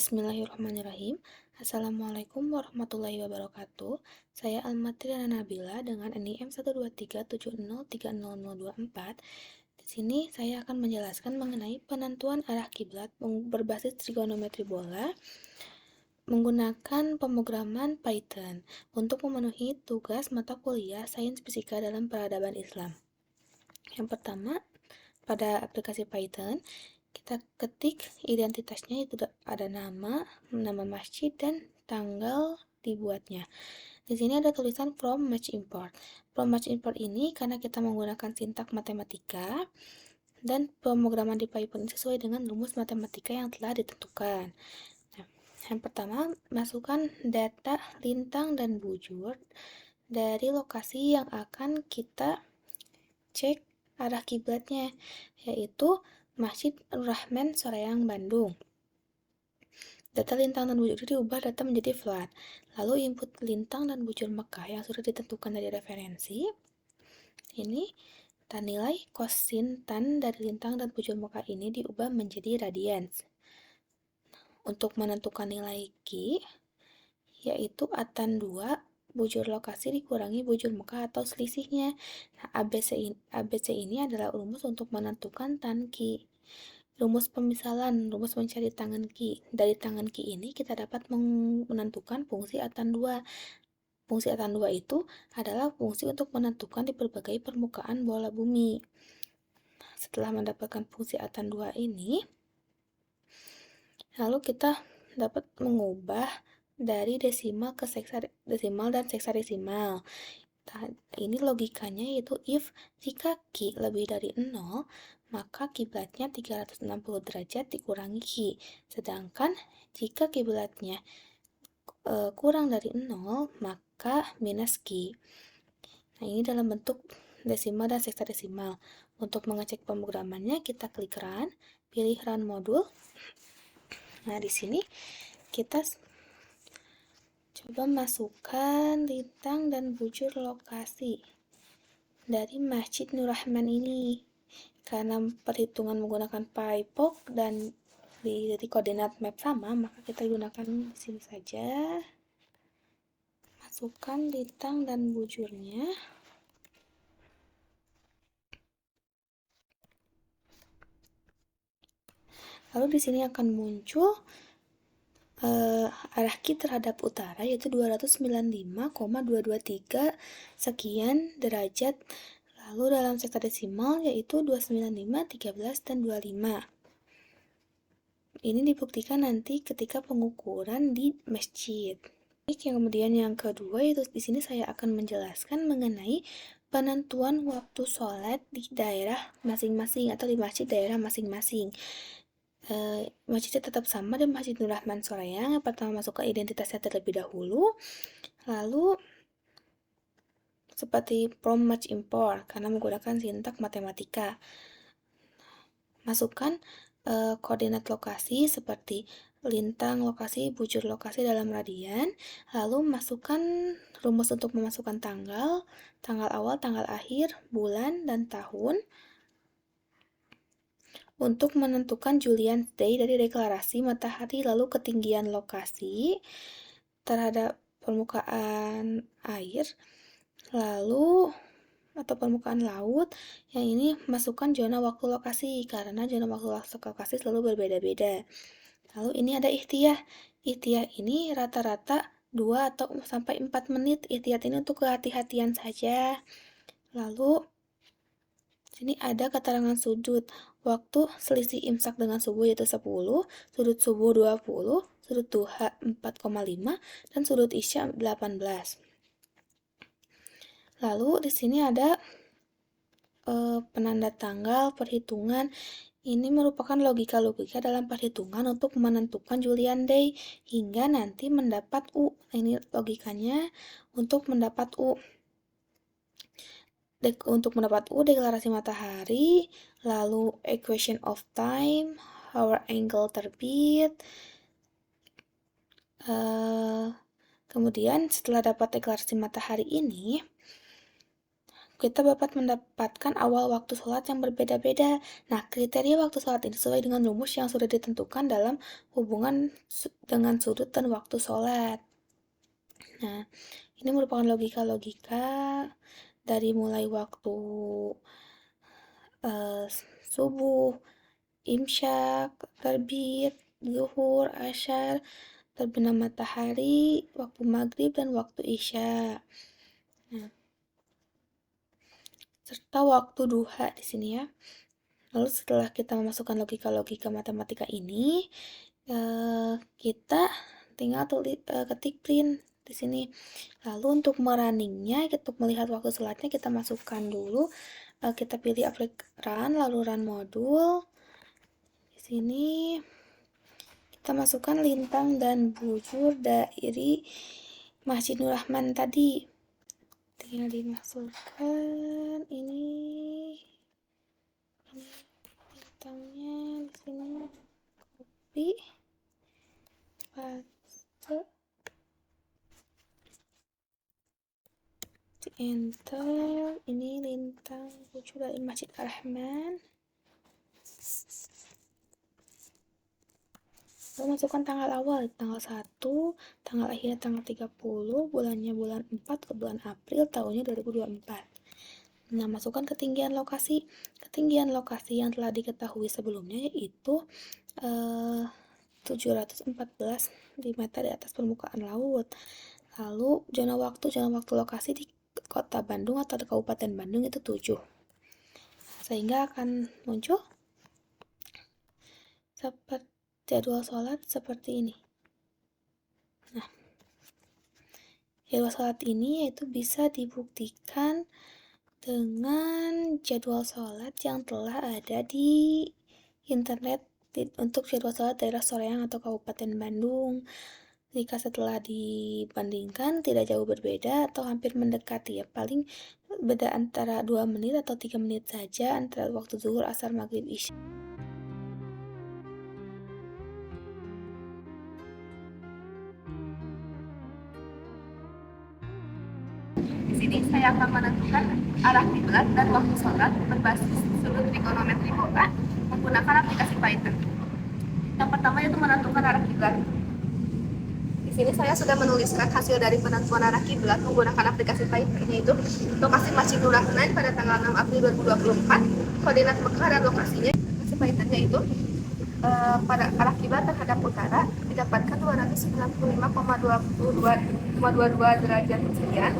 Bismillahirrahmanirrahim. Assalamualaikum warahmatullahi wabarakatuh. Saya Almatriana Nabila dengan NIM 12370300024. Di sini saya akan menjelaskan mengenai penentuan arah kiblat berbasis trigonometri bola menggunakan pemrograman Python untuk memenuhi tugas mata kuliah Sains Fisika dalam Peradaban Islam. Yang pertama, pada aplikasi Python, kita ketik identitasnya, itu ada nama masjid, dan tanggal dibuatnya. Di sini ada tulisan from match import. From match import ini karena kita menggunakan sintak matematika dan pemrograman di Python sesuai dengan rumus matematika yang telah ditentukan. Nah, yang pertama, masukkan data lintang dan bujur dari lokasi yang akan kita cek arah kiblatnya, yaitu Masjid Rahman Soreang, Bandung. Data lintang dan bujur diubah data menjadi flat. Lalu input lintang dan bujur Mekah yang sudah ditentukan dari referensi. Ini nilai kosin tan dari lintang dan bujur Mekah ini diubah menjadi radians. Untuk menentukan nilai Q, yaitu atan 2 bujur lokasi dikurangi bujur Mekah atau selisihnya. Nah, ABC ini adalah rumus untuk menentukan tan Q. Rumus pemisalan, rumus mencari tangan Q. Dari tangan Q ini kita dapat menentukan fungsi atan 2. Fungsi atan 2 itu adalah fungsi untuk menentukan di berbagai permukaan bola bumi. Setelah mendapatkan fungsi atan 2 ini, lalu kita dapat mengubah dari desimal ke desimal dan heksadesimal. Nah, ini logikanya yaitu if jika Q lebih dari 0, maka kiblatnya 360 derajat dikurangi Q. Sedangkan jika kiblatnya kurang dari 0, maka minus Q. Nah, ini dalam bentuk desimal dan heksadesimal. Untuk mengecek pemrogramannya, kita klik run, pilih run modul. Nah, di sini kita coba masukkan lintang dan bujur lokasi dari Masjid Nur Rahman ini. Karena perhitungan menggunakan PyPoc dan di koordinat map sama, maka kita gunakan di sini saja. Masukkan lintang dan bujurnya. Lalu di sini akan muncul arah Q terhadap utara, yaitu 295,223 sekian derajat. Lalu dalam heksadesimal yaitu 295, 13, dan 25. Ini dibuktikan nanti ketika pengukuran di masjid. Yang kemudian yang kedua, yaitu di sini saya akan menjelaskan mengenai penentuan waktu sholat di daerah masing-masing atau di masjid daerah masing-masing. Masjidnya tetap sama di Masjid Nur Rahman Soreang. Yang pertama, masukkan identitasnya terlebih dahulu, lalu seperti from match import karena menggunakan sintak matematika. Masukkan koordinat lokasi seperti lintang lokasi, bujur lokasi dalam radian, lalu masukkan rumus untuk memasukkan tanggal awal, tanggal akhir, bulan, dan tahun. Untuk menentukan Julian Day dari deklarasi matahari, lalu ketinggian lokasi terhadap permukaan air, lalu atau permukaan laut. Yang ini masukkan zona waktu lokasi karena zona waktu lokasi selalu berbeda-beda. Lalu ini ada ihtiyah. Ihtiyah ini rata-rata 2 atau sampai 4 menit. Ihtiyah ini untuk kehati-hatian saja. Lalu sini ada keterangan sudut. Waktu selisih imsak dengan subuh yaitu 10, sudut subuh 20, sudut duha 4,5, dan sudut isya 18. Lalu di sini ada penanda tanggal perhitungan. Ini merupakan logika-logika dalam perhitungan untuk menentukan Julian Day hingga nanti mendapat U. Ini logikanya untuk mendapat U. Untuk mendapat U, deklarasi matahari, lalu equation of time, hour angle terbit. Kemudian setelah dapat deklarasi matahari ini, kita dapat mendapatkan awal waktu sholat yang berbeda-beda. Nah, kriteria waktu sholat ini sesuai dengan rumus yang sudah ditentukan dalam hubungan dengan sudut dan waktu sholat. Nah, ini merupakan logika-logika dari mulai waktu subuh, imsyak, terbit, zuhur, asyar, terbenam matahari, waktu maghrib, dan waktu isya. Nah, serta waktu duha di sini ya. Lalu setelah kita memasukkan logika-logika matematika ini, kita tinggal ketik print di sini. Lalu untuk merunningnya, untuk melihat waktu sholatnya kita masukkan dulu, kita pilih run, lalu run modul. Di sini kita masukkan lintang dan bujur dari Masjid Nur Rahman tadi. Tinggal dimasukkan ini lintangnya di sini, copy, paste, di enter. Ini lintang bujur dari Masjid Nur Rahman. Lalu masukkan tanggal awal, tanggal 1, tanggal akhirnya tanggal 30, bulannya bulan 4 ke bulan April, tahunnya 2024. Nah, masukkan ketinggian lokasi. Ketinggian lokasi yang telah diketahui sebelumnya yaitu 714 meter di atas permukaan laut. Lalu zona waktu lokasi di Kota Bandung atau di Kabupaten Bandung itu 7. Sehingga akan muncul seperti jadwal sholat seperti ini. Nah, jadwal sholat ini yaitu bisa dibuktikan dengan jadwal sholat yang telah ada di internet untuk jadwal sholat daerah Soreang atau Kabupaten Bandung. Jika setelah dibandingkan tidak jauh berbeda atau hampir mendekati ya, paling beda antara 2 menit atau 3 menit saja antara waktu zuhur, asar, maghrib, isya. Di sini saya akan menentukan arah kiblat dan waktu sholat berbasis sudut trigonometri bola menggunakan aplikasi Python. Yang pertama yaitu menentukan arah kiblat. Di sini saya sudah menuliskan hasil dari penentuan arah kiblat menggunakan aplikasi Python, yaitu lokasi Masjid Nur Rahman pada tanggal 6 April 2024, koordinat Mekah dan lokasinya. Aplikasi Pythonnya itu pada arah kiblat terhadap utara didapatkan 295,22 derajat sekian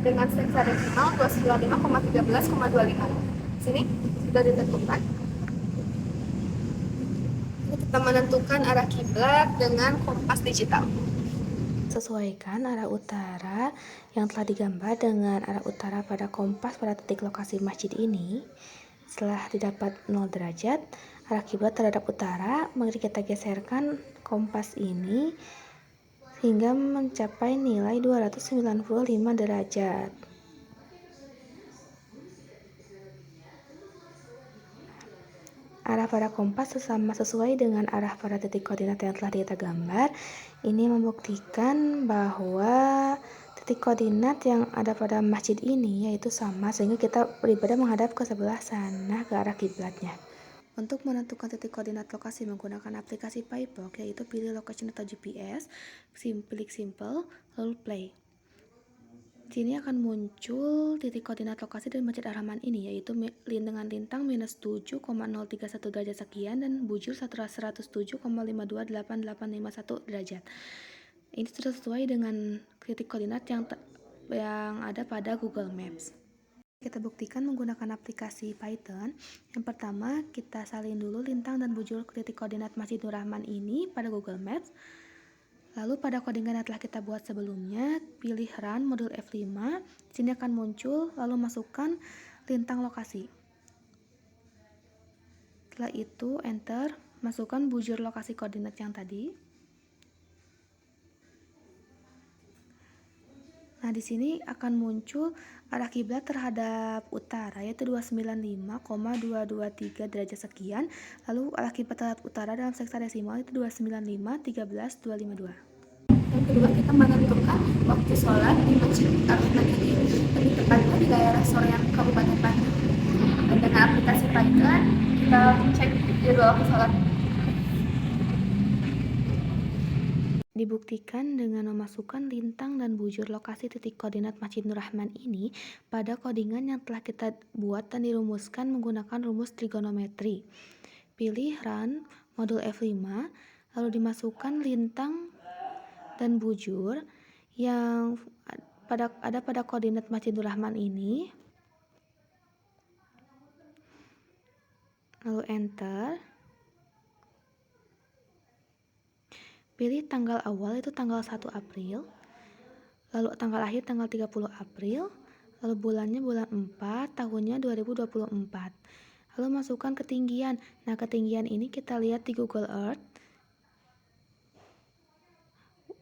dengan heksadesimal 295,13,25. Sini sudah ditentukan. Kita menentukan arah kiblat dengan kompas digital. Sesuaikan arah utara yang telah digambar dengan arah utara pada kompas pada titik lokasi masjid ini. Setelah didapat 0 derajat arah kiblat terhadap utara, mari kita geserkan kompas ini hingga mencapai nilai 295 derajat. Arah pada kompas sama sesuai dengan arah pada titik koordinat yang telah kita gambar. Ini membuktikan bahwa titik koordinat yang ada pada masjid ini yaitu sama, sehingga kita beribadah menghadap ke sebelah sana, ke arah kiblatnya. Untuk menentukan titik koordinat lokasi menggunakan aplikasi PyBlock, yaitu pilih location atau GPS, klik simple, lalu play. Di sini akan muncul titik koordinat lokasi dari Masjid Ar-Rahman ini, yaitu dengan lintang -7,031 derajat sekian dan bujur 107,528851 derajat. Ini sudah sesuai dengan titik koordinat yang ada pada Google Maps. Kita buktikan menggunakan aplikasi Python. Yang pertama, kita salin dulu lintang dan bujur titik koordinat Masjid Nur Rahman ini pada Google Maps. Lalu pada koordinat yang telah kita buat sebelumnya, pilih run modul F5. Di sini akan muncul, lalu masukkan lintang lokasi. Setelah itu enter, masukkan bujur lokasi koordinat yang tadi. Nah, di sini akan muncul arah kiblat terhadap utara yaitu 295,223 derajat sekian. Lalu arah kiblat terhadap utara dalam heksadesimal itu 295,13,252. kedua, kita menentukan waktu sholat di Masjid Ar-Rahman ini, lebih tepatnya di daerah Soreang, Kabupaten Bandung. Dan dengan aplikasi Python, kita cek jadwal waktu sholat. Dibuktikan dengan memasukkan lintang dan bujur lokasi titik koordinat Masjid Nur Rahman ini pada codingan yang telah kita buat dan dirumuskan menggunakan rumus trigonometri. Pilih Run modul F5, lalu dimasukkan lintang dan bujur yang ada pada koordinat Masjid Nur Rahman ini. Lalu Enter. Pilih tanggal awal, itu tanggal 1 April, lalu tanggal akhir tanggal 30 April, lalu bulannya bulan 4, tahunnya 2024. Lalu masukkan ketinggian. Nah, ketinggian ini kita lihat di Google Earth.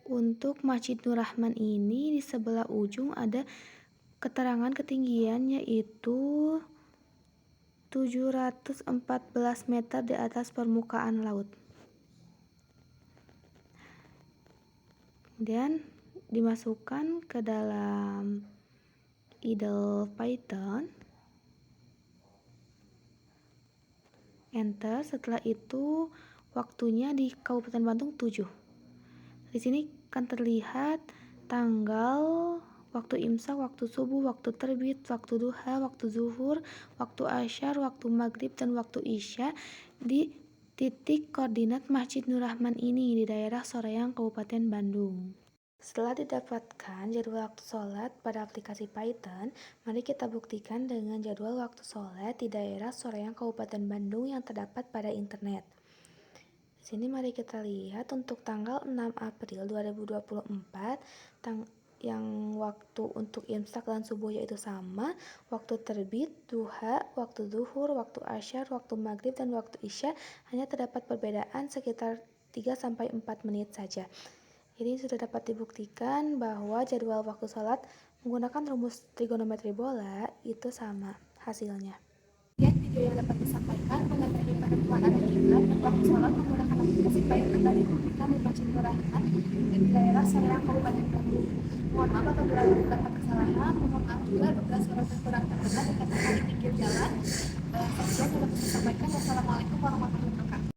Untuk Masjid Nur Rahman ini di sebelah ujung ada keterangan ketinggian, yaitu 714 meter di atas permukaan laut. Kemudian dimasukkan ke dalam idle Python, enter. Setelah itu waktunya di Kabupaten Bandung 7. Di sini akan terlihat tanggal, waktu imsak, waktu subuh, waktu terbit, waktu duha, waktu zuhur, waktu asyar, waktu maghrib, dan waktu isya di titik koordinat Masjid Nur Rahman ini di daerah Soreang, Kabupaten Bandung. Setelah didapatkan jadwal waktu sholat pada aplikasi Python, mari kita buktikan dengan jadwal waktu sholat di daerah Soreang, Kabupaten Bandung yang terdapat pada internet. Di sini mari kita lihat untuk tanggal 6 April 2024, yang waktu untuk imsak dan subuh yaitu sama, waktu terbit, duha, waktu zuhur, waktu asyar, waktu maghrib, dan waktu isya hanya terdapat perbedaan sekitar 3-4 menit saja. Ini sudah dapat dibuktikan bahwa jadwal waktu sholat menggunakan rumus trigonometri bola itu sama hasilnya. Video yang dapat disampaikan mengenai penentuan arah kiblat dan waktu sholat menggunakan aplikasi Python dari dibuktikan di Masjid Nur Rahman di daerah Soreang, Kabupaten Bandung. Mohon maaf apabila terdapat kesalahan. Mohon maaf juga apabila suara kurang terdengar dikarenakan di pinggir jalan. Sekian yang dapat disampaikan. Wassalamualaikum warahmatullahi wabarakatuh.